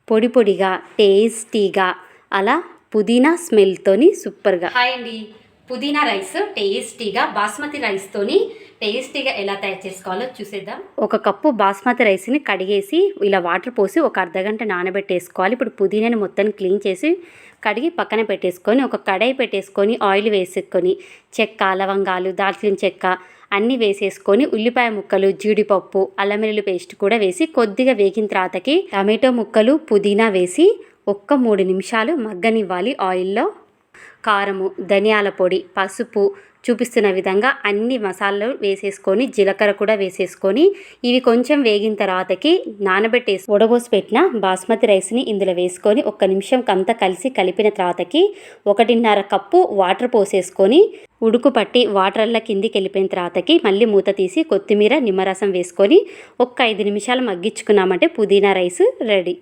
పొడి పొడిగా టేస్టీగా అలా పుదీనా స్మెల్తోని సూపర్గా. హాయ్ అండి, పుదీనా రైస్ టేస్టీగా బాస్మతి రైస్తోని టేస్టీగా ఎలా తయారు చేసుకోవాలో చూసేద్దాం. ఒక కప్పు బాస్మతి రైస్ని కడిగేసి ఇలా వాటర్ పోసి ఒక అర్ధగంట నానబెట్టేసుకోవాలి. ఇప్పుడు పుదీనాని మొత్తం క్లీన్ చేసి కడిగి పక్కన పెట్టేసుకొని ఒక కడాయి పెట్టేసుకొని ఆయిల్ వేసుకొని చెక్క, లవంగాలు, దాల్చిన చెక్క అన్నీ వేసేసుకొని ఉల్లిపాయ ముక్కలు, జీడిపప్పు, అల్లం వెల్లుల్లి పేస్ట్ కూడా వేసి కొద్దిగా వేగిన తర్వాతకి టమాటో ముక్కలు, పుదీనా వేసి ఒక్క 3 నిమిషాలు మగ్గనివ్వాలి ఆయిల్లో. కారము, ధనియాల పొడి, పసుపు చూపిస్తున్న విధంగా అన్ని మసాలాలు వేసేసుకొని జీలకర్ర కూడా వేసేసుకొని ఇవి కొంచెం వేగిన తర్వాతకి నానబెట్టేసి ఉడబోసి పెట్టిన బాస్మతి రైస్ని ఇందులో వేసుకొని 1 నిమిషం అంతా కలిపిన తర్వాతకి 1.5 కప్పు వాటర్ పోసేసుకొని ఉడుకు పట్టి వాటర్లా కిందికి వెళ్ళిపోయిన తర్వాతకి మళ్ళీ మూత తీసి కొత్తిమీర, నిమ్మరసం వేసుకొని 5 నిమిషాలు మగ్గించుకున్నామంటే పుదీనా రైస్ రెడీ.